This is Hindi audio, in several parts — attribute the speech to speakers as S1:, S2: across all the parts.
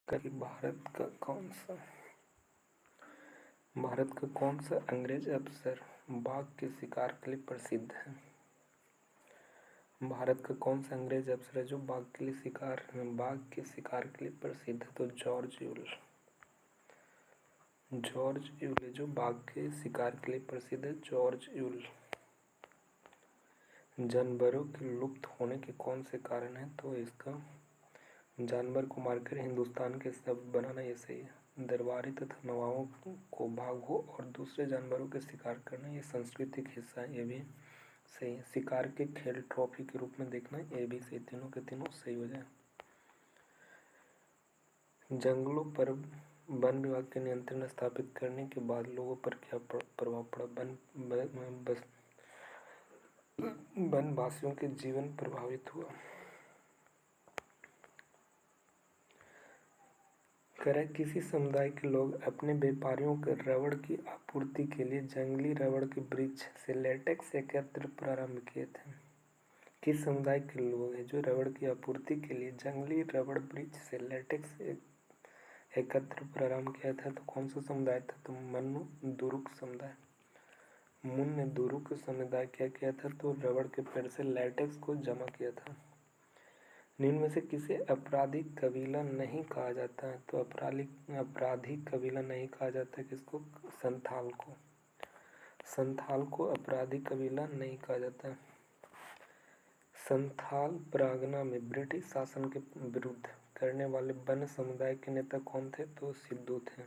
S1: कभी भारत का कौन सा अंग्रेज अफसर बाघ के शिकार के लिए प्रसिद्ध है? भारत का कौन सा अंग्रेज अफसर है जो बाघ के शिकार के लिए प्रसिद्ध है? तो जॉर्ज यूल जो बाघ के शिकार के लिए प्रसिद्ध है, जॉर्ज यूल। जानवरों के लुप्त होने के कौन से कारण है? तो इसका जानवर को मारकर हिंदुस्तान के शब्द बनाना ये सही है। दरबारी तथा नवाबों को बाघों और दूसरे जानवरों के शिकार करना ये सांस्कृतिक हिस्सा है, ये भी सही है। शिकार के खेल ट्रॉफी के रूप में देखना ये भी सही। तीनों के तीनों सही हो जाए। जंगलों पर वन विभाग के नियंत्रण स्थापित करने के बाद लोगों पर क्या प्रभाव पड़ा? वनवासियों के जीवन प्रभावित हुआ। किसी समुदाय के लोग अपने व्यापारियों को रबड़ की आपूर्ति के लिए जंगली रबड़ के वृक्ष से लेटेक्स एकत्र प्रारंभ किए थे। किस समुदाय के लोग हैं जो रबड़ की आपूर्ति के लिए जंगली रबड़ वृक्ष से लेटेक्स एकत्र प्रारंभ किया था? तो कौन सा समुदाय था? तो मुन्ने-दुरुक समुदाय। मुन्ने-दुरुक समुदाय क्या किया था? तो रबड़ के पेड़ से लेटेक्स को जमा किया था। निम्न में से किसे आपराधिक कबीला नहीं कहा जाता है? तो आपराधिक कबीला नहीं कहा जाता किसको? संथाल को। संथाल को आपराधिक कबीला नहीं कहा जाता। संथाल परगना में ब्रिटिश शासन के विरुद्ध करने वाले वन समुदाय के नेता कौन थे? तो सिद्धू थे।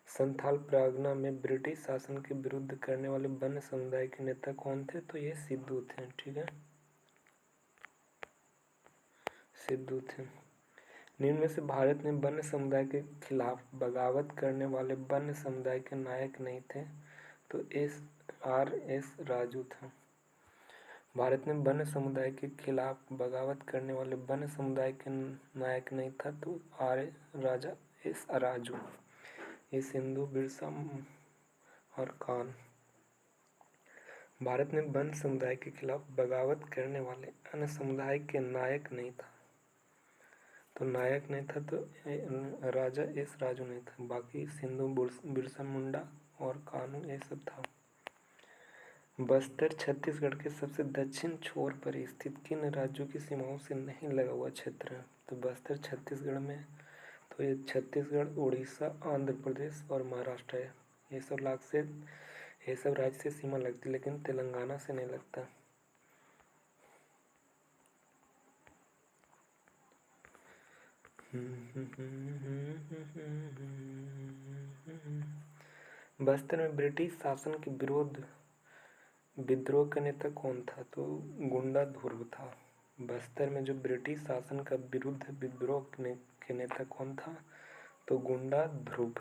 S1: संथाल परगना में ब्रिटिश शासन के विरुद्ध करने वाले वन समुदाय के नेता कौन थे? तो ये सिद्धू थे। ठीक है, सिद्धू थे। निम्न में से भारत में वन समुदाय के खिलाफ बगावत करने वाले वन समुदाय के नायक नहीं थे? तो RS राजू था। भारत में वन समुदाय के खिलाफ बगावत करने वाले वन समुदाय के नायक नहीं था? तो RS राजू। ये सिंधु, बिरसा और कान। भारत में वन समुदाय के खिलाफ बगावत करने वाले अन्य समुदाय के नायक नहीं था। तो नायक नहीं था तो राजा एस राजू नहीं था। बाकी सिंधु, बिरसा मुंडा और कानू ये सब था। बस्तर छत्तीसगढ़ के सबसे दक्षिण छोर पर स्थित किन राज्यों की सीमाओं से नहीं लगा हुआ क्षेत्र है? तो बस्तर छत्तीसगढ़ में, तो ये छत्तीसगढ़, उड़ीसा, आंध्र प्रदेश और महाराष्ट्र है। ये सब राज्य से सीमा लगती, लेकिन तेलंगाना से नहीं लगता। बस्तर में ब्रिटिश शासन के विरोध विद्रोह का नेता कौन था? तो गुंडा ध्रुव था। बस्तर में जो ब्रिटिश शासन का विरुद्ध विद्रोह के नेता कौन था? तो गुंडा ध्रुव।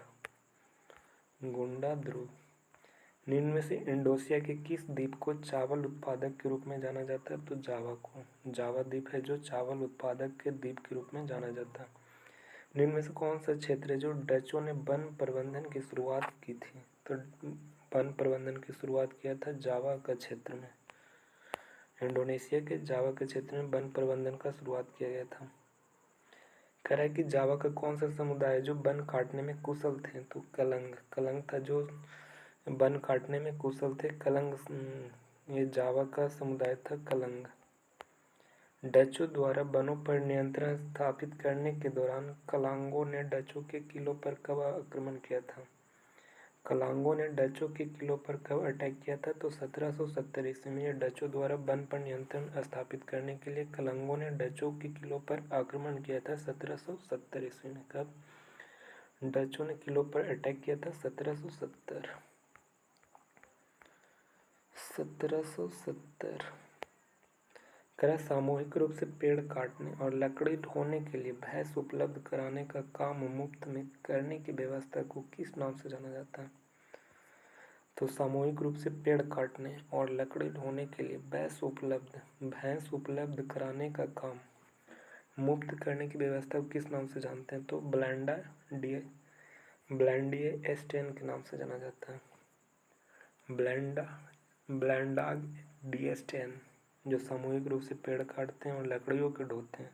S1: निम्न में से इंडोनेशिया के किस द्वीप को चावल उत्पादक के रूप में जाना जाता है? तो जावा को। जावा द्वीप है जो चावल उत्पादक के द्वीप के रूप में जाना जाता है। निम्न में से कौन सा क्षेत्र है जो डचों ने वन प्रबंधन की शुरुआत की थी? तो वन प्रबंधन की शुरुआत किया था जावा का क्षेत्र में। इंडोनेशिया के जावा के क्षेत्र में वन प्रबंधन का शुरुआत किया गया था। कह रहा है कि जावा का कौन सा समुदाय है जो वन काटने में कुशल थे? तो कलंग था जो वन काटने में कुशल थे। ये जावा का समुदाय था कलंग। डचों द्वारा वनों पर नियंत्रण स्थापित करने के दौरान कलांगों ने डचों के किलों पर कब आक्रमण किया था? कलांगों ने डचों के किलों पर कब अटैक किया था? तो 1770 ईस्वी में। डचों द्वारा वन पर नियंत्रण स्थापित करने के लिए कलांगों ने डचों के किलों पर आक्रमण किया था 1770 ईस्वी में। कब डचों ने किलों पर अटैक किया था? 1770। करा सामूहिक रूप से पेड़ काटने और लकड़ी ढोने के लिए भैंस उपलब्ध कराने का काम मुफ्त में करने की व्यवस्था को किस नाम से जाना जाता है? तो सामूहिक रूप से पेड़ काटने और लकड़ी ढोने के लिए भैंस उपलब्ध कराने का काम मुफ्त करने की व्यवस्था को किस नाम से जानते हैं? तो ब्लैंडिए एस्टेन के नाम से जाना जाता है। ब्लैंडाग डी एस्टेन, जो सामूहिक रूप से पेड़ काटते हैं और लकड़ियों के ढोते हैं,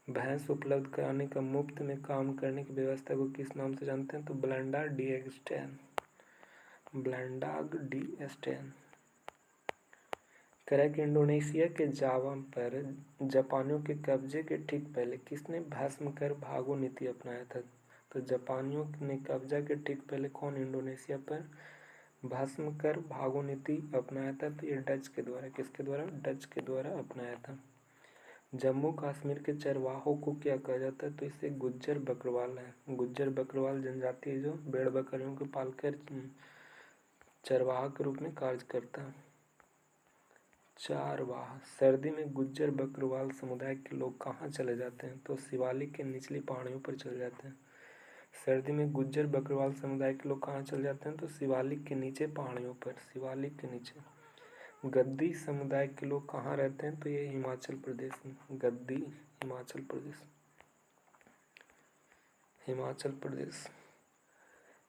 S1: भैंस उपलब्ध कराने का मुफ्त में काम करने की व्यवस्था को किस नाम से जानते हैं? तो ब्लेंडा डी एस्टेन, ब्लेंडाग डी एस्टेन। कह कि इंडोनेशिया के जावा पर जापानियों के कब्जे के ठीक पहले किसने भस्म कर भागो नीति अपनाया था? तो जापानियों ने कब्जा के ठीक पहले कौन इंडोनेशिया पर भस्म कर भागो नीति अपनाया था? तो ये डच के द्वारा, किसके द्वारा? डच के द्वारा अपनाया था। जम्मू कश्मीर के चरवाहों को क्या कहा जाता है? तो इसे गुज्जर बकरवाल है। गुज्जर बकरवाल जनजाति है जो भेड़ बकरियों को पालकर चरवाहा के रूप में कार्य करता है। चरवाहा। सर्दी में गुज्जर बकरवाल समुदाय के लोग कहाँ चले जाते हैं? तो शिवालिक के निचली पहाड़ियों पर चले जाते हैं। सर्दी में गुज्जर बकरवाल समुदाय के लोग कहाँ चले जाते हैं? तो शिवालिक के नीचे पहाड़ियों पर, शिवालिक के नीचे। गद्दी समुदाय के लोग कहाँ रहते हैं? तो ये हिमाचल प्रदेश में। गद्दी हिमाचल प्रदेश, हिमाचल प्रदेश।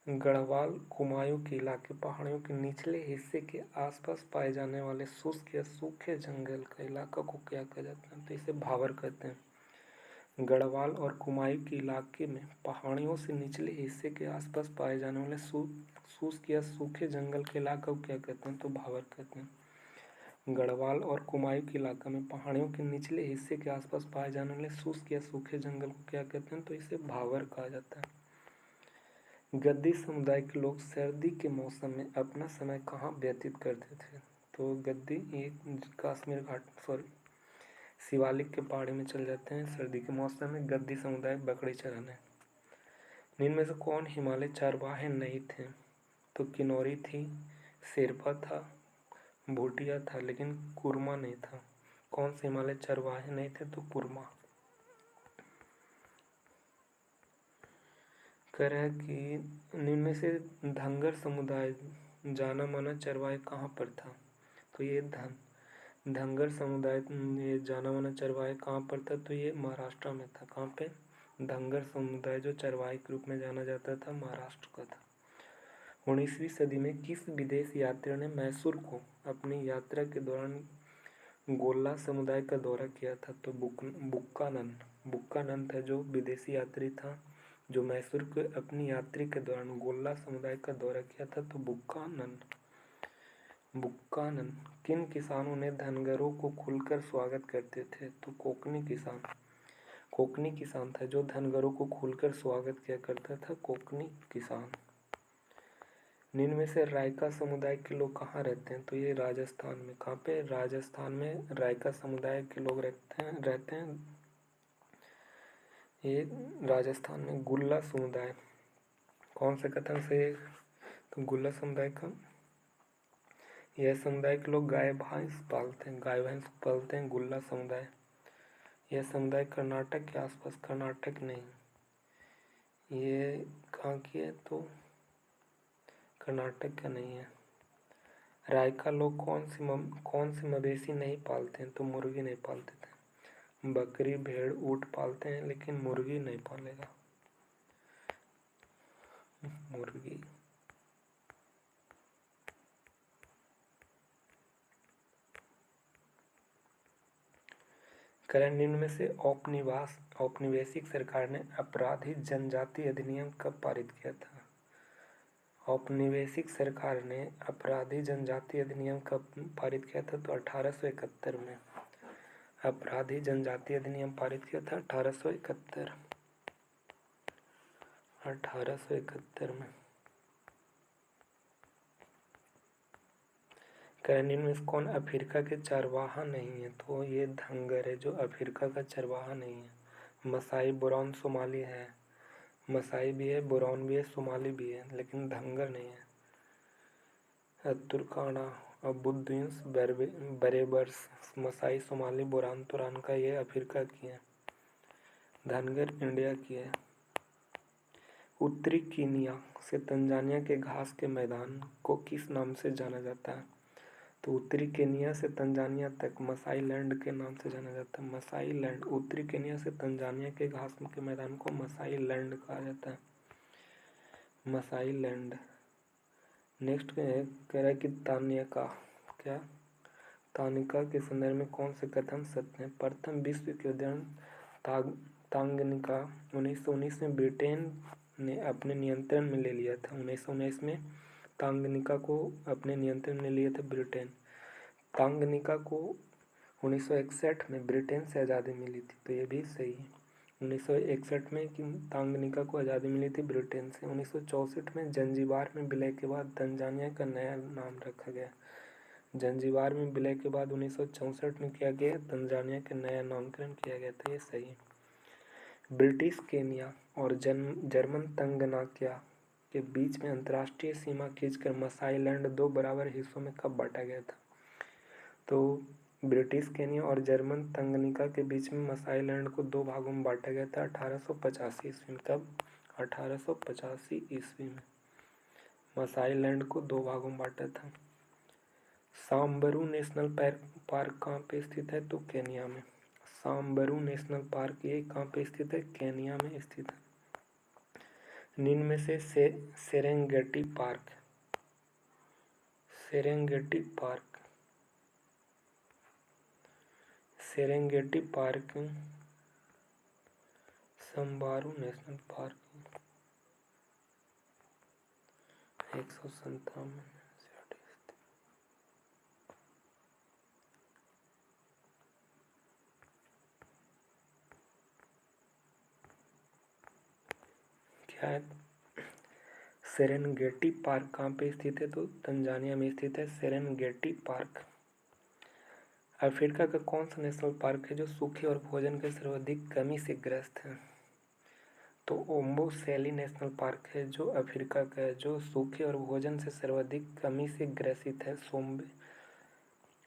S1: गढ़वाल कुमायूं के इलाके पहाड़ियों के निचले हिस्से के आसपास पाए जाने वाले शुष्क या सूखे जंगल का इलाका को क्या कहा जाता है? तो इसे भावर कहते हैं। गढ़वाल और कुमायूं के इलाके में पहाड़ियों से निचले हिस्से के आसपास पाए जाने वाले शुष्क या सूखे जंगल के इलाका को क्या कहते हैं? तो भावर कहते हैं। गढ़वाल और कुमायूं के इलाका में पहाड़ियों के निचले हिस्से के आसपास पाए जाने वाले शुष्क या सूखे जंगल को क्या कहते हैं? तो इसे भावर कहा जाता है। गद्दी समुदाय के लोग सर्दी के मौसम में अपना समय कहाँ व्यतीत करते थे? तो गद्दी एक कश्मीर घाट शिवालिक के पहाड़ी में चल जाते हैं सर्दी के मौसम में गद्दी समुदाय बकरी चराने। इनमें से कौन हिमालय चरवाहे नहीं थे? तो किन्नौरी थी, शेरपा था, भूटिया था, लेकिन कुरमा नहीं था। कौन से हिमालय चरवाहे नहीं थे? तो कुरमा। कह रहा है कि इनमें से धंगर समुदाय जाना माना चरवाहे कहाँ पर था? तो ये धंगर समुदाय ये जाना माना चरवाहे कहाँ पर था? तो ये महाराष्ट्र में था। कहाँ पे? धंगर समुदाय जो चरवाहे के रूप में जाना जाता था महाराष्ट्र का था। 19वीं सदी में किस विदेश यात्री ने मैसूर को अपनी यात्रा के दौरान गोल्ला समुदाय का दौरा किया था? तो बुक्कानन। बुक्कानन था जो विदेशी यात्री था जो मैसूर के अपनी यात्रा के दौरान गोल्ला समुदाय का दौरा किया था। तो बुक्कानन। बुक्कानन। किन किसानों ने धनगरों को खुलकर स्वागत करते थे? तो कोकनी किसान। कोकनी किसान था जो धनगरों को खुलकर स्वागत किया करता था, कोकनी किसान। निम्न में से रायका समुदाय के लोग कहाँ रहते हैं? तो ये राजस्थान में। कहाँ पे? राजस्थान में रायका समुदाय के लोग रहते हैं। ये राजस्थान में। गुल्ला समुदाय कौन से कथन से? तो गुल्ला समुदाय का, यह समुदाय के लोग गाय भैंस पालते हैं, गाय भैंस पालते हैं। गुल्ला समुदाय। यह समुदाय कर्नाटक के आसपास, कर्नाटक नहीं, ये कहाँ की है? तो कर्नाटक का नहीं है। रायका लोग कौन सी मवेशी नहीं पालते हैं? तो मुर्गी नहीं पालते थे। बकरी, भेड़, ऊँट पालते हैं लेकिन मुर्गी नहीं पालेगा, मुर्गी। करण निम्न में से औपनिवेशिक सरकार ने अपराधी जनजाति अधिनियम कब पारित किया था? औपनिवेशिक सरकार ने अपराधी जनजाति अधिनियम कब पारित किया था? तो 1871 में। अपराधी जनजाति अधिनियम पारित किया था 1871, 1871 में। कैनिन में कौन अफ्रीका के चरवाहा नहीं है? तो ये धंगर है जो अफ्रीका का चरवाहा नहीं है। मसाई, बुरान, सोमाली है। मसाई भी है, बुरान भी है, सोमाली भी है, लेकिन धंगर नहीं है। तुर्काना, अबुद्दींस, बरेबर्स, मसाई, सोमाली, बुरान, तुरान का ये अफ्रीका की है। धनगर इंडिया की है। उत्तरी कीनिया से तंजानिया के घास के मैदान को किस नाम से जाना जाता है? तो उत्तरी केनिया से तंजानिया तक मसाई लैंड के नाम से जाना जाता है। मसाई लैंड। उत्तरी केनिया से तंजानिया के घास के मैदान को मसाई लैंड कहा जाता है, मसाई लैंड। नेक्स्ट कह रहा है कि तानिका के संदर्भ में कौन से कथन सत्य हैं? प्रथम विश्व युद्ध तांगनिका 1919 में ब्रिटेन ने अपने नियंत्रण में ले लिया था। 1919 में तांगनिका को अपने नियंत्रण में लिया था ब्रिटेन। तांगनिका को 1961 में ब्रिटेन से आज़ादी मिली थी, तो ये भी सही है। 1961 में कि तांगनिका को आज़ादी मिली थी ब्रिटेन से। 1964 में जंजीबार में विलय के बाद तंजानिया का नया नाम रखा गया। जंजीबार में विलय के बाद 1964 में किया गया तंजानिया का नया नामकरण किया गया था, ये सही है। ब्रिटिश केन्या और जर्मन तंगनाक्या के बीच में अंतर्राष्ट्रीय सीमा खींचकर मसाई लैंड 2 बराबर हिस्सों में कब बांटा गया था? तो ब्रिटिश केन्या और जर्मन तंगनिका के बीच में मसाई लैंड को 2 भागों में बांटा गया था 1885 ईस्वी में। कब? 1885 ईस्वी में मसाई लैंड को 2 भागों में बांटा था। सांबरू नेशनल पार्क कहाँ पे स्थित है? तो केन्या में। सांबरू नेशनल पार्क ये कहाँ पे स्थित है? केन्या में स्थित है। निम्न में से सेरेंगेटी पार्क सांबारू नेशनल पार्क 157 क्या है? सेरेंगेटी पार्क कहाँ पे स्थित है? तो तंजानिया में स्थित है सेरेंगेटी पार्क। अफ्रीका का कौन सा नेशनल पार्क है जो सूखे और भोजन की सर्वाधिक कमी से ग्रस्त है? तो ओम्बोसेली नेशनल पार्क है जो अफ्रीका का है, जो सूखे और भोजन से सर्वाधिक कमी से ग्रसित है।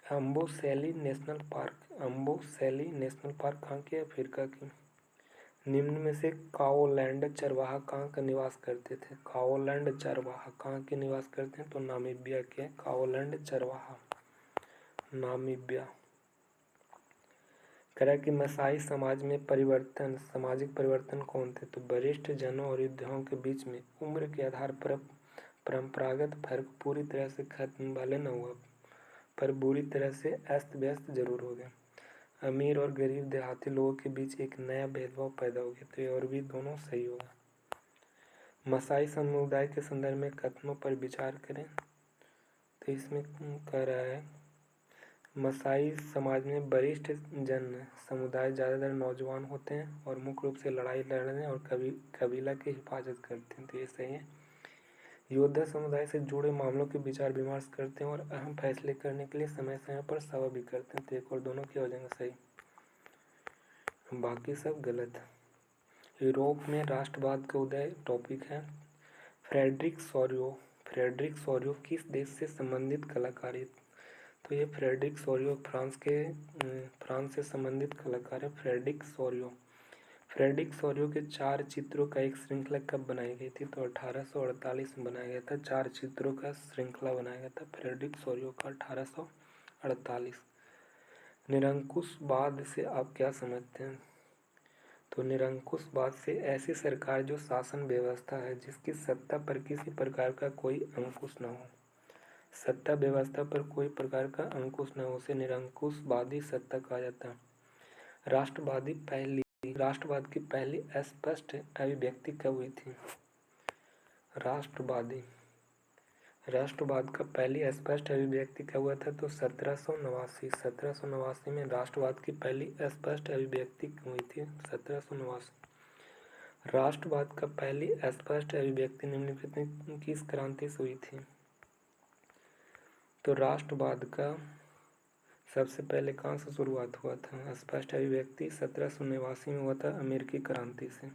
S1: अम्बोसेली नेशनल पार्क कहाँ की? अफ्रीका की। निम्न में से काओलैंड चरवाहा कहाँ का निवास करते थे? काओलैंड चरवाहा कहाँ के निवास करते हैं? तो नामीबिया के काओलैंड चरवाहा, नामीबिया। करा कि मसाई समाज में सामाजिक परिवर्तन कौन थे? तो वरिष्ठ जनों और योद्धाओं के बीच में उम्र के आधार पर परंपरागत फर्क पूरी तरह से खत्म भले न हुआ, पर बुरी तरह से अस्त व्यस्त जरूर हो गया। अमीर और गरीब देहाती लोगों के बीच एक नया भेदभाव पैदा हो गया। तो ये और भी दोनों सही होगा। मसाई समुदाय के संदर्भ में कथनों पर विचार करें। तो इसमें कह रहा है मसाई समाज में वरिष्ठ जन समुदाय ज़्यादातर नौजवान होते हैं और मुख्य रूप से लड़ाई लड़ने और कबीला की हिफाजत करते हैं। तो ये सही है। योद्धा समुदाय से जुड़े मामलों के विचार विमर्श करते हैं और अहम फैसले करने के लिए समय समय पर सभा भी करते हैं। तो एक और दोनों की हो जाएंगे सही, बाकी सब गलत है। यूरोप में राष्ट्रवाद का उदय टॉपिक है। फ्रेडरिक सोरियो किस देश से संबंधित कलाकार है? तो ये फ्रेडरिक सोरियो फ्रांस से संबंधित कलाकार है। फ्रेडरिक सोरियो के 4 चित्रों का एक श्रृंखला कब बनाई गई थी? तो 1848 में बनाया गया था। 4 चित्रों का श्रृंखला बनाया गया था फ्रेडरिक सोरियो का 1848। निरंकुशवाद से आप क्या समझते हैं? तो निरंकुशवाद से ऐसी सरकार जो शासन व्यवस्था है जिसकी सत्ता पर किसी प्रकार का कोई अंकुश न हो, सत्ता व्यवस्था पर कोई प्रकार का अंकुश न हो, उसे निरंकुशवादी सत्ता कहा जाता है। राष्ट्रवाद की पहली स्पष्ट अभिव्यक्ति कब हुई थी? राष्ट्रवाद का पहली स्पष्ट अभिव्यक्ति कब हुआ था? तो 1789 में राष्ट्रवाद की पहली स्पष्ट अभिव्यक्ति हुई थी 1789। राष्ट्रवाद का पहली स्पष्ट अभिव्यक्ति निम्नलिखित में किस क्रांति से हुई थी? तो राष्ट्रवाद का सबसे पहले कहाँ से शुरुआत हुआ था? स्पष्ट अभिव्यक्ति 1789 में हुआ था अमेरिकी क्रांति से,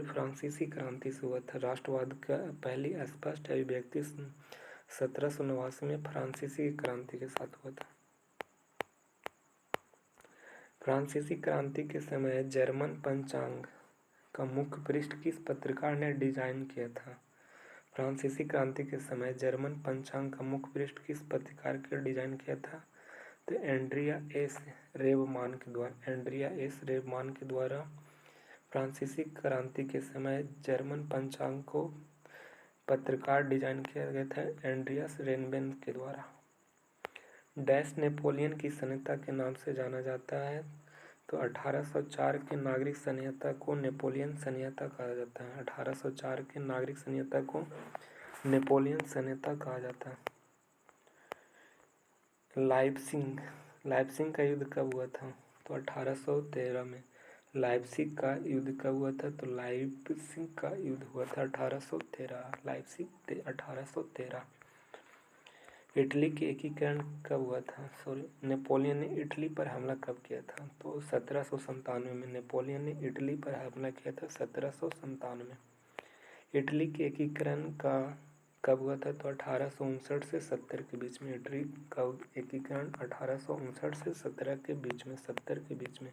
S1: फ्रांसीसी क्रांति से हुआ था। राष्ट्रवाद का पहली स्पष्ट अभिव्यक्ति 1789 में फ्रांसीसी क्रांति के साथ हुआ था। फ्रांसीसी क्रांति के समय जर्मन पंचांग का मुख्य पृष्ठ किस पत्रकार ने डिजाइन किया था? फ्रांसीसी क्रांति के समय जर्मन पंचांग का मुख्य पृष्ठ किस पत्रकार के डिजाइन किया था? तो एंड्रिया एस रेवमान के द्वारा फ्रांसीसी क्रांति के समय जर्मन पंचांग को पत्रकार डिजाइन किया गया था एंड्रियास रेनबेन के द्वारा। डैश नेपोलियन की संहिता के नाम से जाना जाता है? तो 1804 के नागरिक संहिता को नेपोलियन संहिता कहा जाता है। 1804 के नागरिक संहिता को नेपोलियन संहिता कहा जाता है। लाइप्सिंग का युद्ध कब हुआ था? तो 1813 में। लाइप्सिग का युद्ध कब हुआ था? तो लाइप्सिग का युद्ध हुआ था 1813। लाइप्सिग 1813। इटली के एकीकरण कब हुआ था? नेपोलियन ने इटली पर हमला कब किया था? तो 1797 में। नेपोलियन ने इटली पर हमला किया था 1797। इटली के एकीकरण का कब हुआ था? तो 1859 से 70 के बीच में। इटली का एकीकरण 1859 से 17 के बीच में, 70 के बीच में।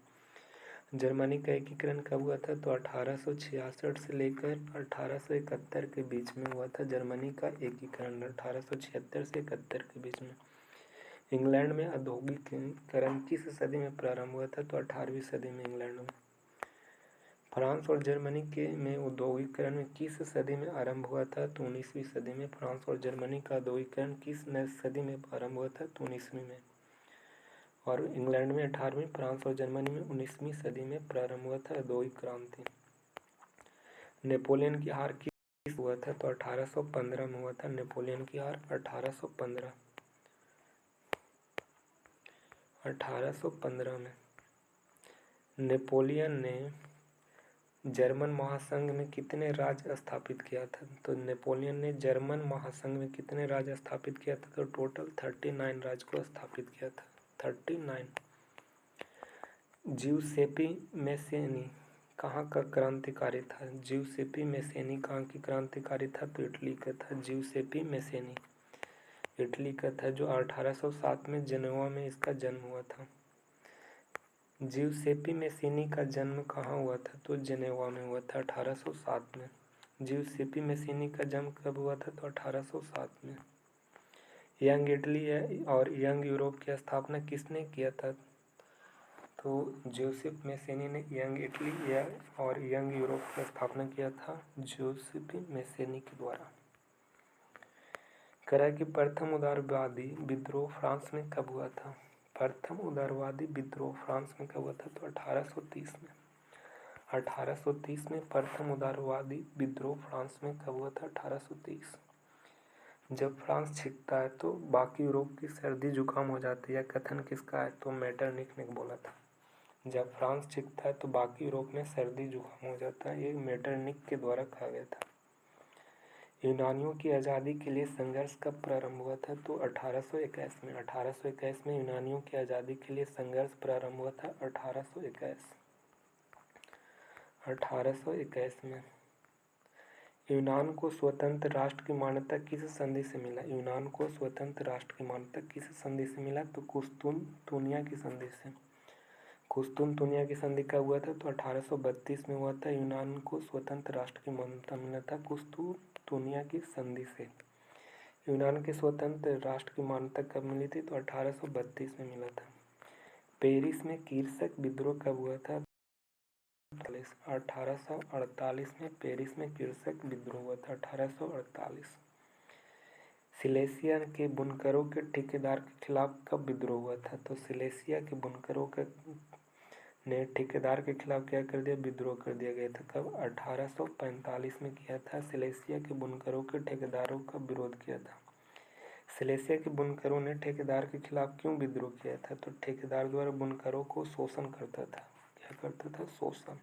S1: जर्मनी का एकीकरण कब हुआ था? तो 1866 से लेकर 1871 के बीच में हुआ था जर्मनी का एकीकरण, 1876 से 71 के बीच में। इंग्लैंड में औद्योगिकीकरण किस सदी में प्रारंभ हुआ था? तो 18वीं सदी में इंग्लैंड में। फ्रांस और जर्मनी में औद्योगिकीकरण में किस सदी में आरंभ हुआ था? तो 19वीं सदी में। फ्रांस और जर्मनी का औद्योगिकीकरण किस सदी में आरंभ हुआ था? तो 19वीं में। और इंग्लैंड में 18वीं, फ्रांस और जर्मनी में 19वीं सदी में प्रारंभ हुआ था औद्योगिक क्रांति। नेपोलियन की हार किस हुआ था? तो 1815 में हुआ था नेपोलियन की हार। 1815 में नेपोलियन ने जर्मन महासंघ में कितने राज्य स्थापित किया था? तो नेपोलियन ने जर्मन महासंघ में कितने राज्य स्थापित किया था? तो टोटल 39 राज्य को स्थापित किया था। 39। जिउसेप्पी मैसेनी कहाँ का क्रांतिकारी था? जिउसेप्पी मैसेनी कहाँ की क्रांतिकारी था? तो इटली का था। जिउसेप्पी मैसेनी इटली का था, जो 1807 में जेनेवा में इसका जन्म हुआ था। जिउसेप्पी मैसेनी का जन्म कहाँ हुआ था? तो जेनेवा में हुआ था 1807 में। जिउसेप्पी मैसेनी का जन्म कब हुआ था? तो 1807 में। यंग इटली और यंग यूरोप की स्थापना किसने किया था? तो जोसेफ मैसेनी ने यंग इटली और यंग यूरोप की स्थापना किया था जोसेफ मैसेनी के द्वारा। करा कि प्रथम उदारवादी विद्रोह फ्रांस में कब हुआ था? प्रथम उदारवादी विद्रोह फ्रांस में कब हुआ था? तो 1830 में। 1830 में प्रथम उदारवादी विद्रोह फ्रांस में कब हुआ था? 1830। जब फ्रांस छिपता है तो बाकी यूरोप की सर्दी जुकाम हो जाती है, कथन किसका है? तो मेटरनिख ने बोला था। जब फ्रांस छिपता है तो बाकी यूरोप में सर्दी जुकाम हो जाता है, ये मेटरनिख के द्वारा कहा गया था। यूनानियों की आज़ादी के लिए संघर्ष कब प्रारंभ हुआ था? तो 1821 में। 1821 में यूनानियों की आज़ादी के लिए संघर्ष प्रारंभ हुआ था। 1821 में। यूनान को स्वतंत्र राष्ट्र की मान्यता किस संधि से मिला? यूनान को स्वतंत्र राष्ट्र की मान्यता किस संधि से मिला? तो कुस्तुनतुनिया की संधि से। कुस्तुनतुनिया की संधि कब हुआ था? तो 1832 में हुआ था। यूनान को स्वतंत्र राष्ट्र की मान्यता मिला था कुस्तुनतुनिया की संधि से। यूनान के स्वतंत्र राष्ट्र की मान्यता कब मिली थी? तो 1832 में मिला था। पेरिस में कीर्षक विद्रोह कब हुआ था? 1848 में पेरिस में कीर्षक विद्रोह हुआ था। 1848। सिलेसिया के बुनकरों के ठेकेदार के खिलाफ कब विद्रोह हुआ था? तो सिलेसिया के बुनकरों ने ठेकेदार के खिलाफ क्या कर दिया? विद्रोह कर दिया गया था। कब? 1845 में किया था। सिलेसिया के बुनकरों के ठेकेदारों का विरोध किया था। सिलेसिया के बुनकरों ने ठेकेदार के खिलाफ क्यों विद्रोह किया था? तो ठेकेदार द्वारा बुनकरों को शोषण करता था। क्या करता था? शोषण।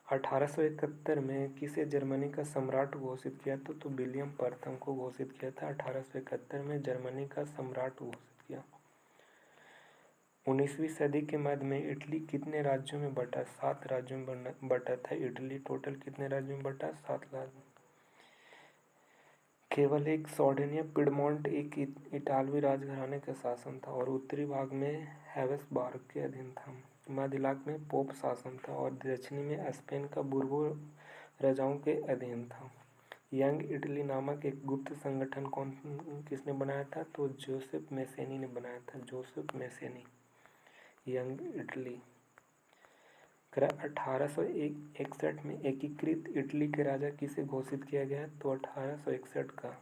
S1: 1871 में किसे जर्मनी का सम्राट घोषित किया था? तो विलियम प्रथम को घोषित किया था। 1871 में जर्मनी का सम्राट घोषित किया। 19वीं सदी के मध्य में इटली कितने राज्यों में बटा? 7 राज्यों में बटा था इटली। टोटल कितने राज्यों में बटा? 7 राज्य। केवल एक सार्डिनिया पिडमोंट एक इटालवी राजघराने का शासन था और उत्तरी भाग में हैब्सबर्ग के अधीन था। मध्य इलाके में पोप शासन था और दक्षिणी में स्पेन का बुर्गो राजाओं के अधीन था। यंग इटली नामक एक गुप्त संगठन किसने बनाया था? तो जोसेफ मैसेनी ने बनाया था। जोसेफ मैसेनी। Young Italy. 1861 में एकीकृत इटली के राजा किसे घोषित किया गया? तो 1861 का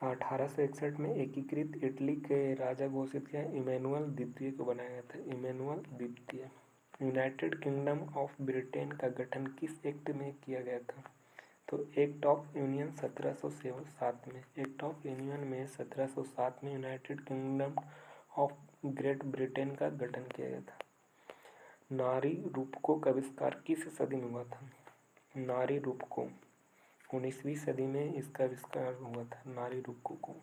S1: 1861 में एकीकृत इटली के राजा घोषित किया इमैनुअल द्वितीय को बनाया गया था, इमैनुअल द्वितीय। यूनाइटेड किंगडम ऑफ ब्रिटेन का गठन किस एक्ट में किया गया था? तो एक्ट ऑफ यूनियन 1707 में। एक्ट ऑफ यूनियन में 1707 में United kingdom of great Britain का गठन किया गया था। नारी रूपको का आविष्कार किस सदी में हुआ था? नारी रूपको 19वीं सदी में इसका आविष्कार हुआ था, नारी रूपको को।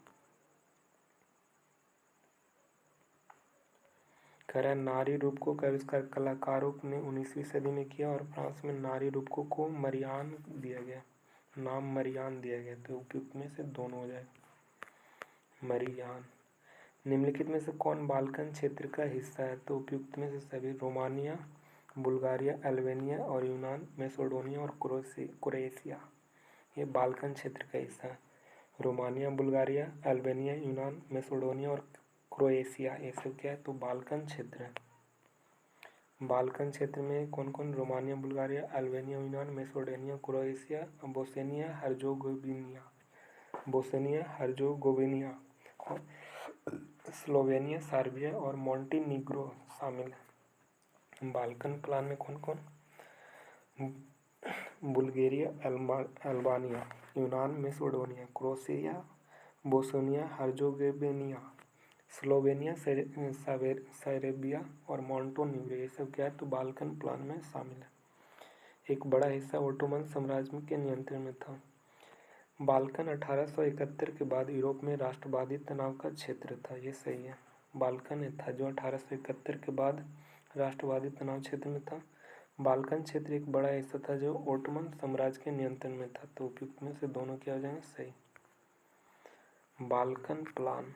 S1: कह रहा है नारी रूपको का आविष्कार कलाकारों ने 19वीं सदी में किया और फ्रांस में नारी रूपको को मरियान दिया गया, नाम मरियान दिया गया। तो उपयुक्त में से दोनों हो जाए, मरियान। निम्नलिखित में से कौन बाल्कन क्षेत्र का हिस्सा है? तो उपयुक्त में से सभी, रोमानिया, बुल्गारिया, अल्बानिया और यूनान, मैसेडोनिया और क्रोएशिया, ये बाल्कन क्षेत्र का हिस्सा है। रोमानिया, बुल्गारिया, अल्बानिया, यूनान, मैसेडोनिया और क्रोएशिया, ये सब क्या है? तो बाल्कन क्षेत्र है। बाल्कन क्षेत्र में कौन कौन? रोमानिया, बुल्गारिया, अल्बानिया, यूनान, Macedonia, Croatia, Bosnia Herzegovina, Bosnia Herzegovina, Slovenia, Serbia और मॉन्टेनिग्रो शामिल है। बाल्कन प्लान में कौन कौन? बुल्गारिया, अल्बानिया, यूनान, Macedonia, Croatia, Bosnia Herzegovina, Slovenia, Serbia और मॉन्टेनिग्रो, ये सब क्या है? तो बाल्कन प्लान में शामिल है। एक बड़ा हिस्सा ओटोमन साम्राज्य के नियंत्रण में था। बाल्कन 1871 के बाद यूरोप में राष्ट्रवादी तनाव का क्षेत्र था, ये सही है। बाल्कन था जो 1871 के बाद राष्ट्रवादी तनाव क्षेत्र में था। बाल्कन क्षेत्र एक बड़ा हिस्सा था जो ओटोमन साम्राज्य के नियंत्रण में था। तो उपयुक्त में से दोनों क्या हो जाएंगे? सही। Balkan plan.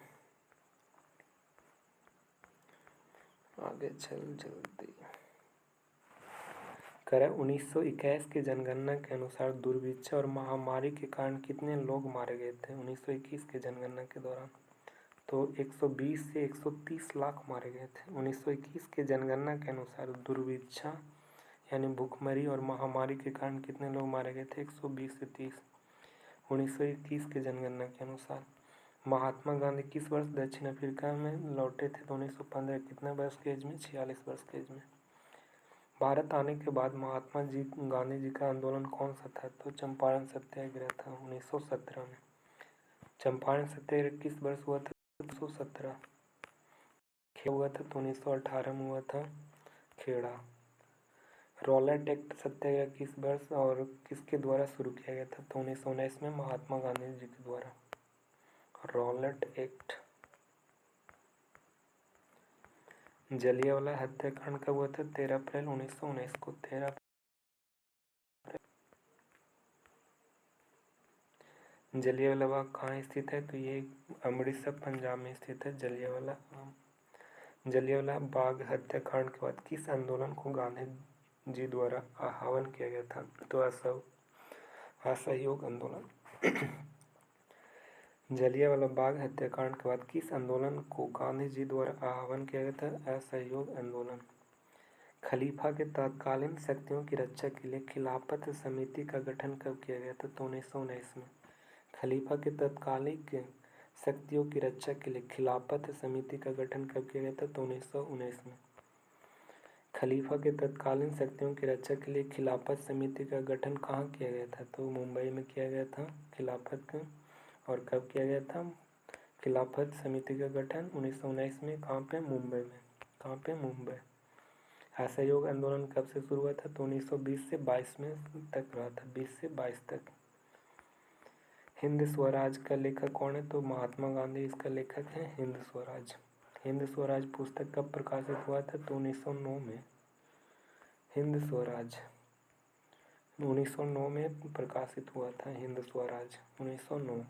S1: आगे चल जल्दी। करें 1921 की जनगणना के अनुसार दुर्भिक्ष और महामारी के कारण कितने लोग मारे गए थे 1921 के जनगणना के दौरान? तो 120 से 130 लाख मारे गए थे। 1921 के जनगणना के अनुसार दुर्भिक्ष यानी भूखमरी और महामारी के कारण कितने लोग मारे गए थे? 120 से 30। 1921 के जनगणना के अनुसार। महात्मा गांधी किस वर्ष दक्षिण अफ्रीका में लौटे थे? तो 1915। कितना वर्ष की एज में? 46 वर्ष की एज में। भारत आने के बाद महात्मा गांधी जी का आंदोलन कौन सा था? तो चंपारण सत्याग्रह था 1917 में। चंपारण सत्याग्रह किस वर्ष हुआ था? 1917। हुआ था तो 1918 में हुआ था, खेड़ा। रॉलेट एक्ट सत्याग्रह किस वर्ष और किसके द्वारा शुरू किया गया था? तो 1919 में महात्मा गांधी जी के द्वारा। Rowlatt act. जलियांवाला हत्याकांड कब हुआ था? 13 अप्रैल 1919 को। 13 जलियांवाला बाग कहाँ स्थित है? तो ये अमृतसर पंजाब में स्थित है। जलियांवाला बाग हत्याकांड के बाद किस आंदोलन को गांधी जी द्वारा आह्वान किया गया था? तो असहयोग आंदोलन। जलियांवाला बाग हत्याकांड के बाद किस आंदोलन को गांधी जी द्वारा आह्वान किया गया था? असहयोग आंदोलन। खलीफा के तत्कालीन शक्तियों की रक्षा के लिए खिलाफत समिति का गठन कब किया गया था? तो 1919 में। खलीफा के तत्कालीन शक्तियों की रक्षा के लिए खिलाफत समिति का गठन कब किया गया था? तो 1919 में। खलीफा के तत्कालीन शक्तियों की रक्षा के लिए खिलाफत समिति का गठन कहाँ किया गया था? तो मुंबई में किया गया था खिलाफत का। और कब किया गया था खिलाफत समिति का गठन? 1919 में। कहाँ पे? मुंबई में। कहाँ पे? मुंबई। असहयोग आंदोलन कब से शुरू हुआ था? तो 1920 से 22 में तक रहा था, 20 से 22 तक। हिंद स्वराज का लेखक कौन है? तो महात्मा गांधी इसका लेखक है। हिंद स्वराज। हिंद स्वराज पुस्तक कब प्रकाशित हुआ था? तो 1909 में। हिंद स्वराज 1909 में प्रकाशित हुआ था। हिंद स्वराज 1909।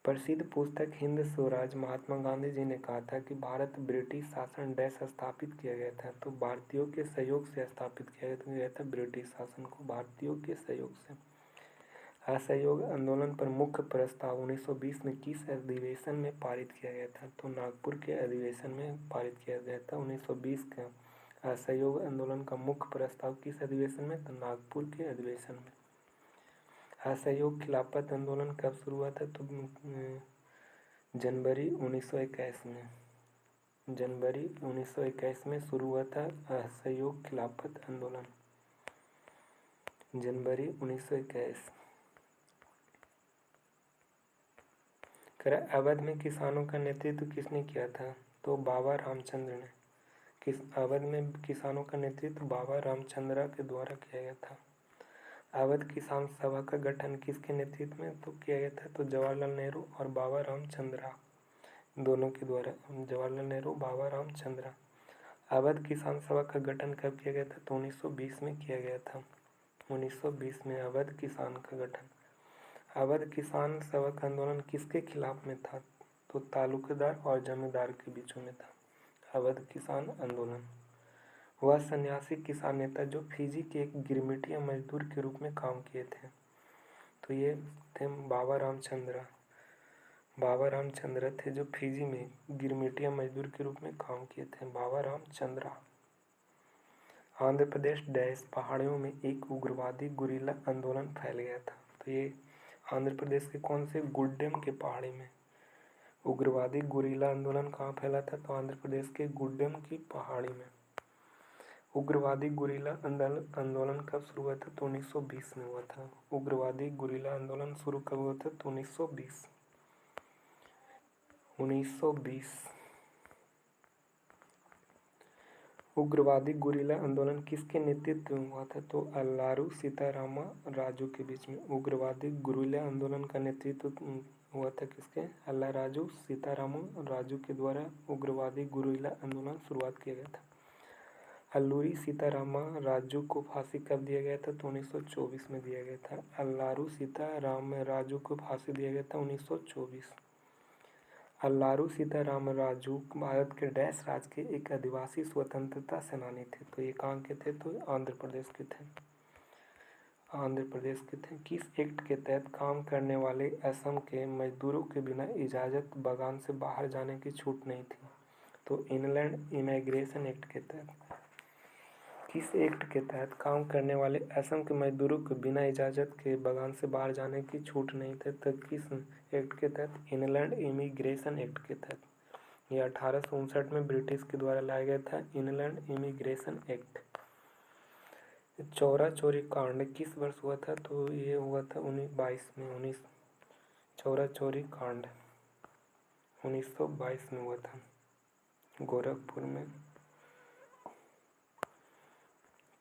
S1: प्रसिद्ध पुस्तक हिंद स्वराज। महात्मा गांधी जी ने कहा था कि भारत ब्रिटिश शासन डैश स्थापित किया गया था। तो भारतीयों के सहयोग से स्थापित किया गया था ब्रिटिश शासन को, भारतीयों के सहयोग से। असहयोग आंदोलन पर मुख्य प्रस्ताव 1920 में किस अधिवेशन में पारित किया गया था? तो नागपुर के अधिवेशन में पारित किया गया था 1920 का। असहयोग आंदोलन का मुख्य प्रस्ताव किस अधिवेशन में? तो नागपुर के अधिवेशन में। असहयोग खिलाफत आंदोलन कब शुरू हुआ था? तो जनवरी 1921 में। जनवरी 1921 में शुरू हुआ था असहयोग खिलाफत आंदोलन। जनवरी 1921। अवध में किसानों का नेतृत्व किसने किया था? तो बाबा रामचंद्र ने। अवध में किसानों का नेतृत्व बाबा रामचंद्र के द्वारा किया गया था। अवध किसान सभा का गठन किसके नेतृत्व में तो किया गया था? तो जवाहरलाल नेहरू और बाबा रामचंद्र दोनों के द्वारा। जवाहरलाल नेहरू, बाबा रामचंद्र। अवध किसान सभा का गठन कब किया गया था? तो 1920 में किया गया था। 1920 में अवध किसान का गठन। अवध किसान सभा का आंदोलन किसके खिलाफ में था? तो तालुकेदार और जमींदार के बीच में था अवध किसान आंदोलन। वह सन्यासी किसान नेता जो फिजी के एक गिरमिटिया मजदूर के रूप में काम किए थे। तो ये थे बाबा रामचंद्र। बाबा रामचंद्र थे जो फिजी में गिरमिटिया मजदूर के रूप में काम किए थे, बाबा रामचंद्र। आंध्र प्रदेश डैश पहाड़ियों में एक उग्रवादी गुरिल्ला आंदोलन फैल गया था। तो ये आंध्र प्रदेश के कौन से गुड्डेम के पहाड़ी में उग्रवादी गुरिल्ला आंदोलन कहाँ फैला था? तो आंध्र प्रदेश के गुड्डेम की पहाड़ी में। उग्रवादी गुरिल्ला आंदोलन कब शुरू हुआ था? तो 1920 में हुआ था। उग्रवादी गुरिल्ला आंदोलन शुरू कब हुआ था? तो 1920। उग्रवादी गुरिल्ला आंदोलन किसके नेतृत्व में हुआ था? तो अल्लारू सीतारामा राजू के बीच में। उग्रवादी गुरिल्ला आंदोलन का नेतृत्व हुआ था किसके? अल्लाराजू सीतारामा राजू के द्वारा उग्रवादी गुरिल्ला आंदोलन शुरुआत किया गया था। अल्लूरी सीतारामा राजू को फांसी कब दिया गया था? तो 1924 में दिया गया था। अल्लारू सीताराम राजू को फांसी दिया गया था 1924। अल्लारू सीताराम राजू भारत के डैश राज्य के एक आदिवासी स्वतंत्रता सेनानी थे। तो ये कहाँ के थे? तो आंध्र प्रदेश के थे। आंध्र प्रदेश के थे। किस एक्ट के तहत काम करने वाले असम के मजदूरों के बिना इजाज़त बागान से बाहर जाने की छूट नहीं थी? तो इनलैंड इमिग्रेशन एक्ट के तहत। किस एक्ट के तहत काम करने वाले असम के मजदूरों को बिना इजाज़त के बागान से बाहर जाने की छूट नहीं थी? तो किस एक्ट के तहत? इनलैंड इमिग्रेशन एक्ट के तहत। ये 1859 में ब्रिटिश के द्वारा लाया गया था inland immigration act. Chaura Chauri कांड किस वर्ष हुआ था? तो ये हुआ था 1922 में। चौरा चौरी कांड 1922 में हुआ था गोरखपुर में।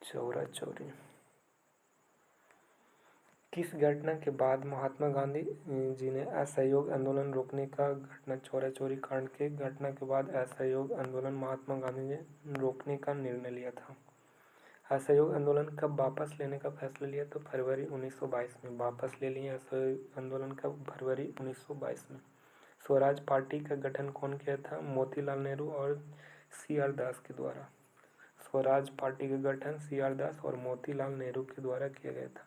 S1: चौरा चौरी किस घटना के बाद महात्मा गांधी जी ने असहयोग आंदोलन रोकने का घटना? चौरा चौरी कांड के घटना के बाद असहयोग आंदोलन महात्मा गांधी ने रोकने का निर्णय लिया था। असहयोग आंदोलन कब वापस लेने का फैसला लिया? तो फरवरी 1922 में वापस ले लिए असहयोग आंदोलन कब? फरवरी 1922 में। स्वराज पार्टी का गठन कौन किया था? मोतीलाल नेहरू और CR दास के द्वारा। स्वराज पार्टी का गठन CR दास और मोतीलाल नेहरू के द्वारा किया गया था।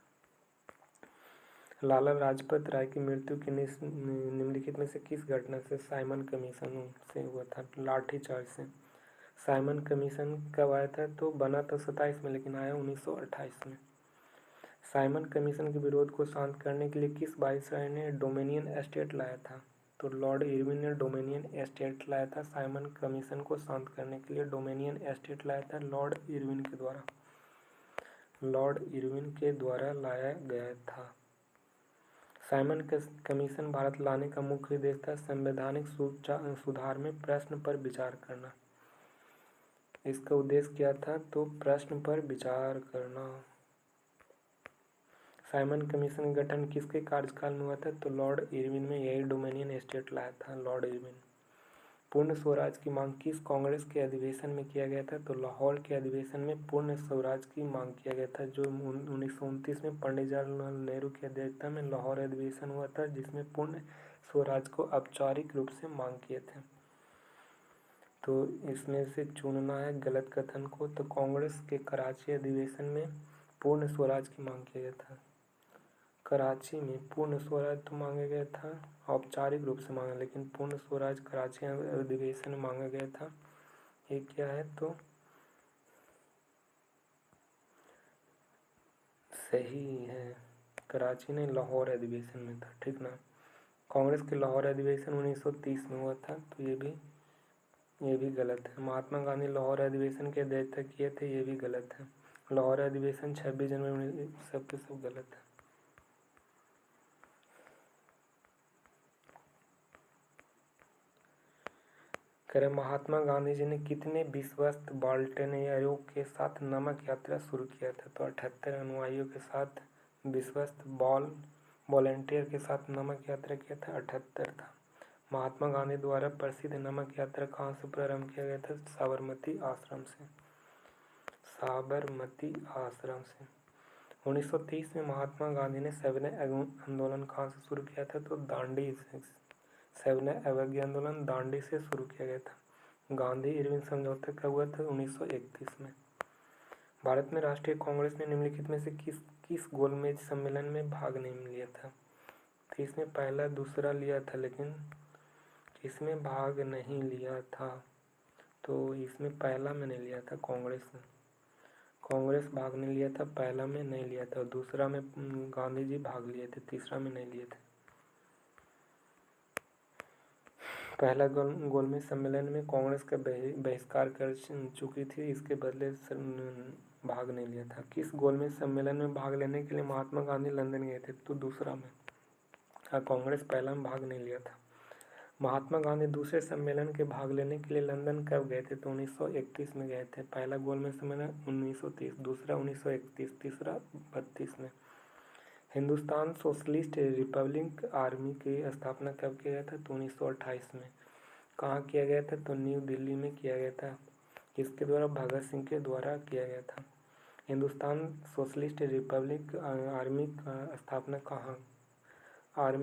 S1: लाला लाजपत राय की मृत्यु की निम्नलिखित में से किस घटना से? साइमन कमीशन से हुआ था, लाठीचार्ज से। साइमन कमीशन कब आया था? तो बना तो 27 में लेकिन आया 1928 में। साइमन कमीशन के विरोध को शांत करने के लिए किस वायसराय ने डोमिनियन एस्टेट लाया था? तो लॉर्ड इरविन ने डोमिनियन एस्टेट लाया था। साइमन कमीशन को शांत करने के लिए डोमिनियन एस्टेट लाया था लॉर्ड इरविन के द्वारा। लॉर्ड इरविन के द्वारा लाया गया था। साइमन कमीशन भारत लाने का मुख्य उद्देश्य था संवैधानिक सुधार में प्रश्न पर विचार करना। इसका उद्देश्य क्या था? तो प्रश्न पर विचार करना। साइमन कमीशन गठन किसके कार्यकाल में हुआ था? तो लॉर्ड इरविन में। यही डोमिनियन एस्टेट लाया था लॉर्ड इरविन। पूर्ण स्वराज की मांग किस कांग्रेस के अधिवेशन में किया गया था? तो लाहौर के अधिवेशन में पूर्ण स्वराज की मांग किया गया था, जो 1929 में पंडित जवाहरलाल नेहरू की अध्यक्षता में लाहौर अधिवेशन हुआ था, जिसमें पूर्ण स्वराज को औपचारिक रूप से मांग किए थे। तो इसमें से चुनना है गलत कथन को। तो कांग्रेस के कराची अधिवेशन में पूर्ण स्वराज की मांग किया गया था। कराची में पूर्ण स्वराज तो मांगा गया था, औपचारिक रूप से मांगा, लेकिन पूर्ण स्वराज कराची अधिवेशन में मांगा गया था। ये क्या है? तो सही है। कराची नहीं, लाहौर अधिवेशन में था, ठीक ना। कांग्रेस के लाहौर अधिवेशन 1930 में हुआ था, तो ये भी गलत है। महात्मा गांधी लाहौर अधिवेशन की अध्यक्षता किए थे, ये भी गलत है। लाहौर अधिवेशन 26 जनवरी, सब के सब गलत है। करें महात्मा गांधी जी ने कितने विश्वस्त वॉलंटियरों के साथ नमक यात्रा शुरू किया था? तो 78 अनुयायियों के साथ विश्वस्त वॉलंटियर के साथ नमक यात्रा किया था, 78 था। महात्मा गांधी द्वारा प्रसिद्ध नमक यात्रा कहाँ से प्रारंभ किया गया था? साबरमती आश्रम से, साबरमती आश्रम से। 1930 में महात्मा गांधी ने सविनय आंदोलन कहाँ से शुरू किया था? तो दांडी से। सविनय अवज्ञा आंदोलन दांडी से शुरू किया गया था। गांधी इरविन समझौता कब हुआ था? 1931 में। भारत में राष्ट्रीय कांग्रेस ने निम्नलिखित में से किस गोलमेज सम्मेलन में भाग नहीं लिया था? तो इसमें पहला दूसरा लिया था, लेकिन इसमें भाग नहीं लिया था। तो इसमें पहला में नहीं लिया था, कांग्रेस भाग नहीं लिया था, पहला में नहीं लिया था। दूसरा में गांधी जी भाग लिए थे, तीसरा में नहीं लिए थे। पहला गोलमेज सम्मेलन में कांग्रेस का बहिष्कार कर चुकी थी, इसके बदले भाग नहीं लिया था। किस गोलमेज सम्मेलन में भाग लेने के लिए महात्मा गांधी लंदन गए थे? तो दूसरा में। कांग्रेस पहला में भाग नहीं लिया था। महात्मा गांधी दूसरे सम्मेलन के भाग लेने के लिए लंदन कब गए थे? तो 1931 में गए थे। पहला गोलमेज सम्मेलन 1930, दूसरा 1931, तीसरा 32 में। हिंदुस्तान सोशलिस्ट रिपब्लिक आर्मी की स्थापना कब किया गया था? तो 1928 में। कहाँ किया गया था? तो न्यू दिल्ली में किया गया था। किसके द्वारा? भगत सिंह के द्वारा किया गया था। हिंदुस्तान सोशलिस्ट रिपब्लिक आर्मी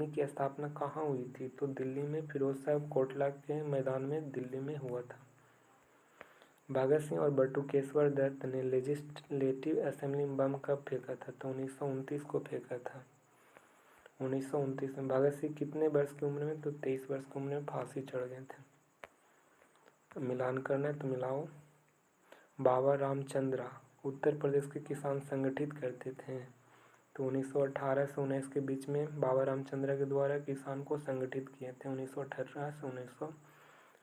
S1: की स्थापना कहाँ हुई थी? तो दिल्ली में, फिरोज साहब कोटला के मैदान में दिल्ली में हुआ था। भगत सिंह और बटुकेश्वर दत्त ने लेजिस्लेटिव असेंबली में बम कब फेंका था? तो 1929 को फेंका था। 1929 में। भगत सिंह कितने वर्ष की उम्र में? तो 23 वर्ष की उम्र में फांसी चढ़ गए थे। तो मिलान करना है तो मिलाओ। बाबा रामचंद्रा उत्तर प्रदेश के किसान संगठित करते थे। तो 1918 से 19 के बीच में बाबा रामचंद्रा के द्वारा किसान को संगठित किए थे, 1918 से 1900।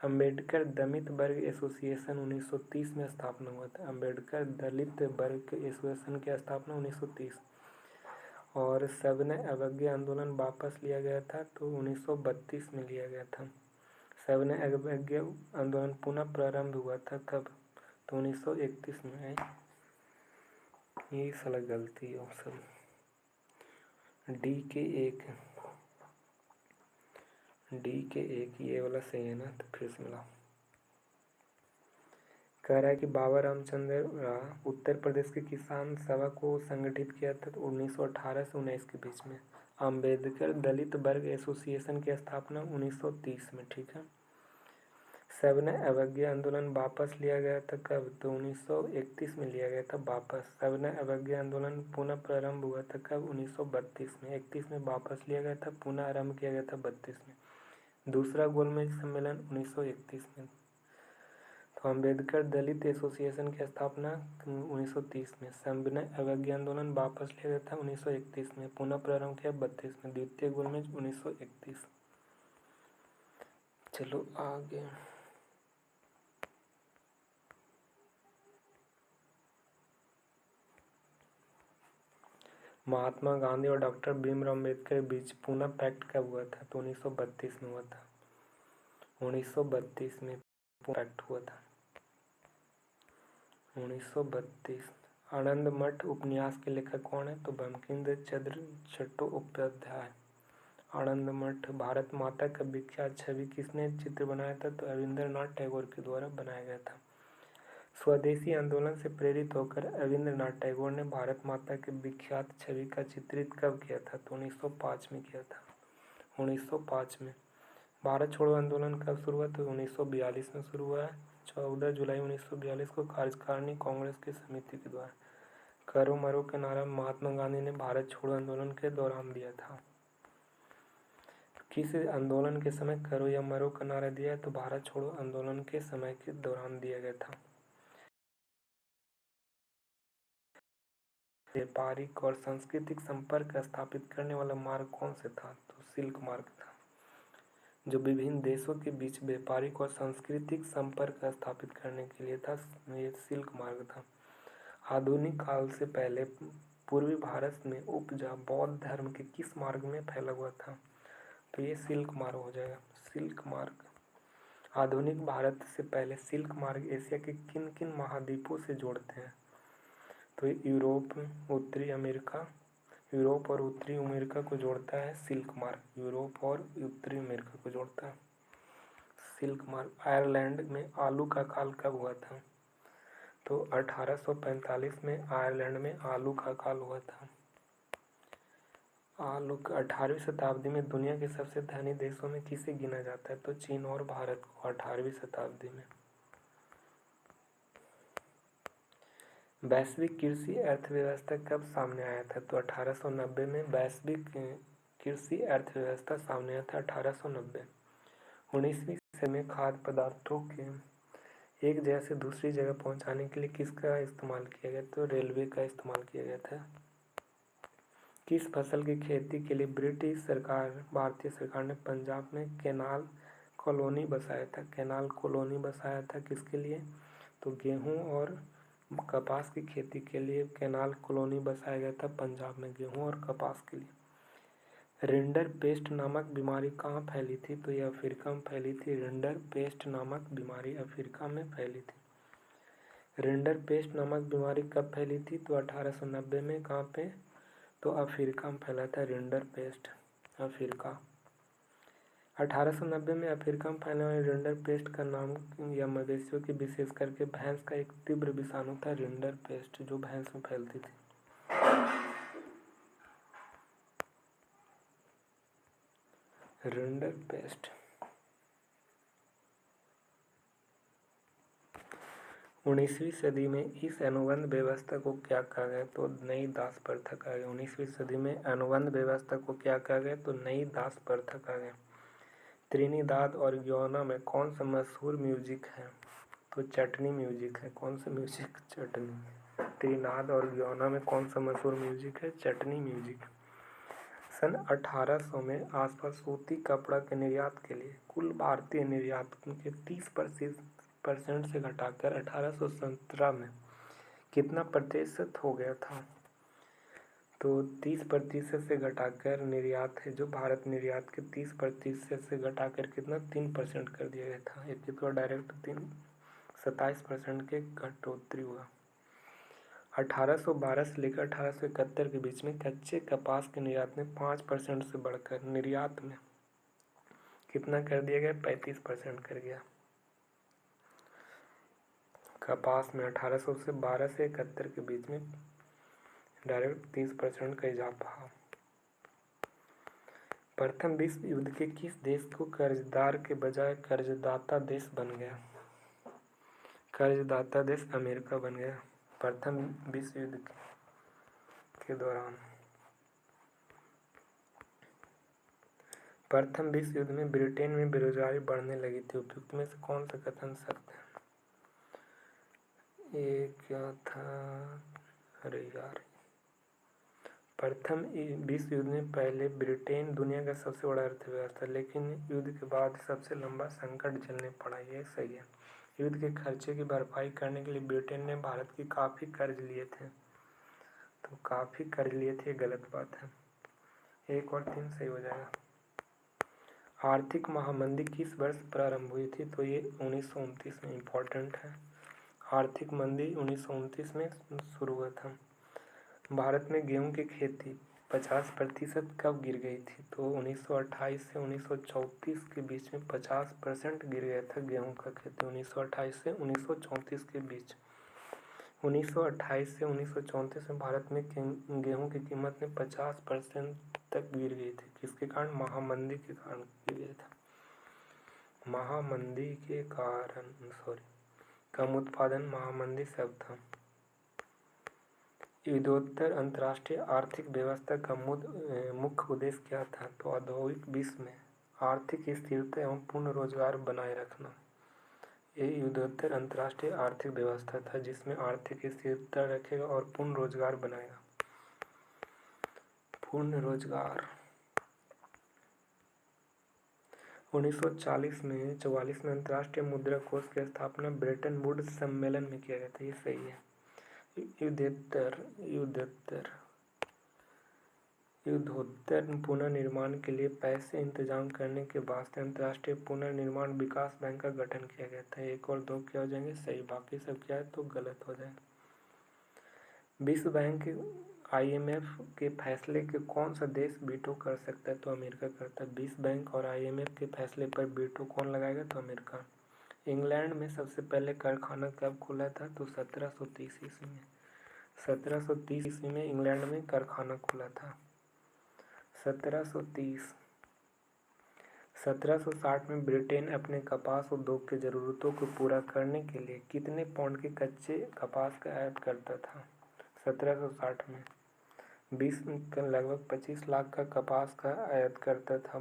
S1: अम्बेडकर दलित वर्ग एसोसिएशन 1930 में स्थापना हुआ था। अम्बेडकर दलित वर्ग एसोसिएशन की स्थापना 1930। और सविनय अवज्ञा आंदोलन वापस लिया गया था, तो 1932 में लिया गया था। सविनय अवज्ञा आंदोलन पुनः प्रारंभ हुआ था कब? तो 1931 में। ये साला गलती है ऑप्शन डी के एक ये वाला सही है ना? तो फिर से मिलाओ। कह रहा है कि बाबा रामचंद्र उत्तर प्रदेश के किसान सभा को संगठित किया था, तो 1918 से 19 के बीच में। अम्बेडकर दलित वर्ग एसोसिएशन की स्थापना 1930 में, ठीक है। सविनय अवज्ञा आंदोलन वापस लिया गया था कब? तो 1931 में लिया गया था वापस। सविनय अवज्ञा आंदोलन पुनः प्रारंभ हुआ था कब? 1932 में। 31 में वापस लिया गया था, पुनः आरंभ किया गया था 32 में। दूसरा गोलमेज सम्मेलन 1931 में। तो अम्बेडकर दलित एसोसिएशन की स्थापना 1930 में। सविनय अवज्ञा आंदोलन वापस लिया गया था 1931 में, पुनः प्रारंभ किया 32 में। द्वितीय गोलमेज 1931। चलो आगे। महात्मा गांधी और डॉक्टर भीमराव अम्बेडकर के बीच पूना पैक्ट कब हुआ था? तो 1932 में हुआ था। 1932 में पैक्ट हुआ था। 1932। आनंद मठ उपन्यास के लेखक कौन है? तो बंकिम चंद्र चट्टोपाध्याय। आनंद मठ। भारत माता का विख्यात छवि किसने चित्र बनाया था? तो रविंद्रनाथ टैगोर के द्वारा बनाया गया था। स्वदेशी आंदोलन से प्रेरित होकर रविंद्रनाथ टैगोर ने भारत माता के विख्यात छवि का चित्रित कब किया था? तो 1905 में किया था। 1905 में। भारत छोड़ो आंदोलन कब शुरू हुआ? तो 1942 में शुरू हुआ है। 14 जुलाई 1942 को कार्यकारिणी कांग्रेस की समिति के द्वारा। करो मरो का नारा महात्मा गांधी ने भारत छोड़ो आंदोलन के दौरान दिया था। किस आंदोलन के समय करो या मरो का नारा दिया है? तो भारत छोड़ो आंदोलन के समय के दौरान दिया गया था। व्यापारिक और सांस्कृतिक संपर्क स्थापित करने वाला मार्ग कौन से था? तो सिल्क मार्ग था, जो विभिन्न देशों के बीच व्यापारिक और सांस्कृतिक संपर्क स्थापित करने के लिए था। ये सिल्क मार्ग था। आधुनिक काल से पहले पूर्वी भारत में उपजा बौद्ध धर्म के किस मार्ग में फैला हुआ था? तो ये सिल्क मार्ग हो जाएगा। सिल्क मार्ग। आधुनिक भारत से पहले सिल्क मार्ग एशिया के किन किन महाद्वीपों से जोड़ते हैं? तो यूरोप, उत्तरी अमेरिका, यूरोप और उत्तरी अमेरिका को जोड़ता है सिल्क मार्ग। यूरोप और उत्तरी अमेरिका को जोड़ता है सिल्क मार्ग। आयरलैंड में आलू का काल कब हुआ था? तो 1845 में आयरलैंड में आलू का काल हुआ था। आलू 18वीं शताब्दी में दुनिया के सबसे धनी देशों में किसे गिना जाता है? तो चीन और भारत को 18वीं शताब्दी में। वैश्विक कृषि अर्थव्यवस्था कब सामने आया था? तो 1890 में वैश्विक कृषि अर्थव्यवस्था सामने आया था 1890। 19वीं सदी में खाद्य पदार्थों के एक जगह से दूसरी जगह पहुंचाने के लिए किसका इस्तेमाल किया गया? तो रेलवे का इस्तेमाल किया गया था। किस फसल की खेती के लिए ब्रिटिश सरकार, भारतीय सरकार ने पंजाब में कैनाल कॉलोनी बसाया था? कैनाल कॉलोनी बसाया था किसके लिए? तो गेहूं और कपास की खेती के लिए कैनाल कॉलोनी बसाया गया था पंजाब में, गेहूं और कपास के लिए। रिंडर पेस्ट नामक बीमारी कहाँ फैली थी? तो ये अफ्रीका में फैली थी। रिंडर पेस्ट नामक बीमारी अफ्रीका में फैली थी। रिंडर पेस्ट नामक बीमारी कब फैली थी? तो 1890 में। कहाँ पे? तो अफ्रीका में फैला था रिंडर पेस्ट, अफ्रीका। 1890 में अफ्रीका में फैलने वाले रिंडर पेस्ट का नाम या मवेशियों की विशेष करके भैंस का एक तीव्र विषाणु था रिंडर पेस्ट, जो भैंस में फैलती थी। Rinder paste. 19वीं सदी में इस अनुबंध व्यवस्था को क्या कहा गया? तो नई दास प्रथा कहा गया। 19वीं सदी में अनुबंध व्यवस्था को क्या कहा गया? तो नई दास प्रथा कहा गया। त्रिनिदाद और गयाना में कौन सा मशहूर म्यूजिक है? तो चटनी म्यूजिक है। कौन सा म्यूजिक? चटनी। त्रिनिदाद और गयाना में कौन सा मशहूर म्यूजिक है? चटनी म्यूजिक। सन 1800 में आसपास सूती कपड़ा के निर्यात के लिए कुल भारतीय निर्यात के 30% से घटाकर 1817 में कितना प्रतिशत हो गया था? तो 30% से घटाकर निर्यात है जो भारत निर्यात के 30% से घटाकर कितना 3% कर दिया गया था। एक तो डायरेक्ट 27% के घटोतरी हुआ। 1812 से लेकर 1871 के बीच में कच्चे कपास के निर्यात में 5% से बढ़कर निर्यात में कितना कर दिया गया? 35% कर गया। कपास में 1800 से 12 से 71 के बीच में डायरेक्ट 30% का इजाफा। प्रथम विश्व युद्ध के किस देश को कर्जदार के बजाय कर्जदाता देश बन गया? कर्जदाता देश अमेरिका बन गया प्रथम विश्व युद्ध के दौरान। प्रथम विश्व युद्ध में ब्रिटेन में बेरोजगारी बढ़ने लगी थी। उपयुक्त में से कौन सा कथन सत्य है? ये क्या था? अरे यार, प्रथम विश्व युद्ध में पहले ब्रिटेन दुनिया का सबसे बड़ा अर्थव्यवस्था, लेकिन युद्ध के बाद सबसे लंबा संकट झेलने पड़ा। ये सही है। युद्ध के खर्चे की भरपाई करने के लिए ब्रिटेन ने भारत की काफ़ी कर्ज लिए थे। तो काफ़ी कर्ज लिए थे, गलत बात है। 1 और 3 सही हो जाएगा। आर्थिक महामंदी किस वर्ष प्रारंभ हुई थी? तो ये 1929 में। इम्पोर्टेंट है। आर्थिक मंदी 1929 में शुरू हुआ था। भारत में गेहूं की खेती 50% कब गिर गई थी? तो 1928 से 1934 के बीच में 50% गिर गया था गेहूं का खेती। 1928 से 1934 के बीच। 1928 से 1934 में भारत में गेहूं की कीमत में 50% तक गिर गई थी। किसके कारण? महामंदी के कारण गिर गया था। महामंदी के कारण, कम उत्पादन महामंदी शब्द था। युद्धोत्तर अंतर्राष्ट्रीय आर्थिक व्यवस्था का मुख्य उद्देश्य क्या था? तो औद्योगिक विश्व में आर्थिक स्थिरता एवं पूर्ण रोजगार बनाए रखना। ये युद्धोत्तर अंतर्राष्ट्रीय आर्थिक व्यवस्था था जिसमें आर्थिक स्थिरता रखेगा और पूर्ण रोजगार बनाएगा। पूर्ण रोजगार। 1944 में अंतर्राष्ट्रीय मुद्रा कोष की स्थापना ब्रेटन वुड्स सम्मेलन में किया गया था। ये सही है। युद्धोत्तर पुनर्निर्माण के लिए पैसे इंतजाम करने के वास्ते अंतर्राष्ट्रीय पुनर्निर्माण विकास बैंक का गठन किया गया था। 1 और 2 क्या हो जाएंगे? सही। बाकी सब क्या है तो गलत हो जाएंगे। विश्व बैंक IMF के फैसले के कौन सा देश वीटो कर सकता है? तो अमेरिका करता है। विश्व बैंक और IMF के फैसले पर वीटो कौन लगाएगा? तो अमेरिका। इंग्लैंड में सबसे पहले कारखाना कब खुला था? तो 1730 ईस्वी में। 1730 ईस्वी में इंग्लैंड में कारखाना खुला था। 1730। 1760 में ब्रिटेन अपने कपास उद्योग की ज़रूरतों को पूरा करने के लिए कितने पाउंड के कच्चे कपास का आयात करता था? 1760 में 20 लगभग 25 लाख का कपास का आयात करता था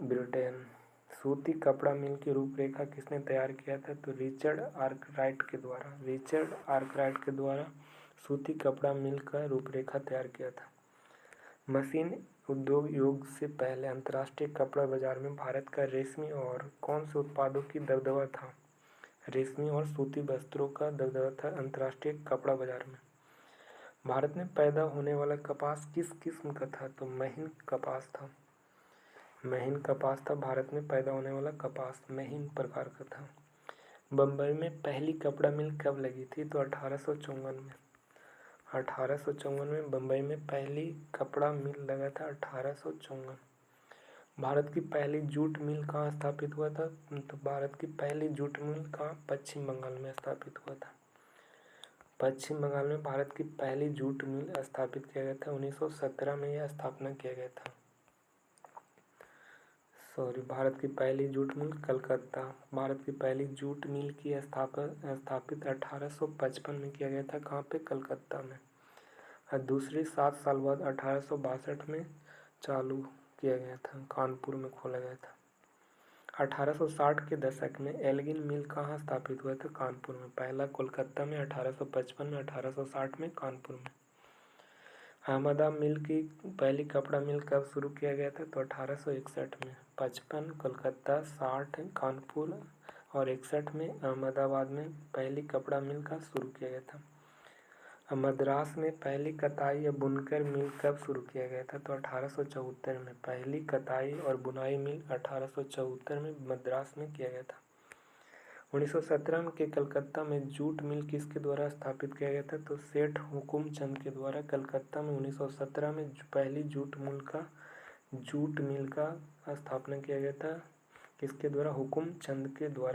S1: ब्रिटेन। सूती कपड़ा मिल की रूपरेखा किसने तैयार किया था? तो रिचर्ड आर्कराइट के द्वारा सूती कपड़ा मिल का रूपरेखा तैयार किया था। मशीन उद्योग युग से पहले अंतर्राष्ट्रीय कपड़ा बाजार में भारत का रेशमी और कौन से उत्पादों की दबदबा था? रेशमी और सूती वस्त्रों का दबदबा था अंतर्राष्ट्रीय कपड़ा बाजार में। भारत में पैदा होने वाला कपास किस किस्म का था? तो महीन कपास था। महीन कपास था भारत में पैदा होने वाला कपास, महीन प्रकार का था। बम्बई में पहली कपड़ा मिल कब लगी थी? तो 1854 में। 1854 में बम्बई में पहली कपड़ा मिल लगा था। 1854। भारत की पहली जूट मिल कहाँ स्थापित हुआ था? तो भारत की पहली जूट मिल कहाँ? पश्चिम बंगाल में स्थापित हुआ था। पश्चिम बंगाल में भारत की पहली जूट मिल स्थापित किया गया था। 1917 में यह स्थापना किया गया था। भारत की पहली जूट मिल कलकत्ता। भारत की पहली जूट मिल की स्थापित 1855 में किया गया था। कहाँ पे? कलकत्ता में। और दूसरी 7 साल बाद 1862 में चालू किया गया था, कानपुर में खोला गया था। 1860 के दशक में एल्गिन मिल कहाँ स्थापित हुआ था? कानपुर में। पहला कोलकाता में 1855 में, 1860 में कानपुर में। अहमदाबाद मिल की पहली कपड़ा मिल कब शुरू किया गया था? तो 1861 में। 55 कोलकाता, 60 कानपुर और 61 में अहमदाबाद में पहली कपड़ा मिल का शुरू किया गया था। मद्रास में पहली कताई या बुनकर मिल कब शुरू किया गया था? तो 1874 में। पहली कताई और बुनाई मिल 1874 में मद्रास में किया गया था। 1917 के कलकत्ता में जूट मिल किसके द्वारा स्थापित किया गया था? तो सेठ हुकुम चंद के द्वारा कलकत्ता में 1917 में पहली जूट मिल का स्थापना किया गया था। किसके द्वारा? हुकुम चंद के द्वारा।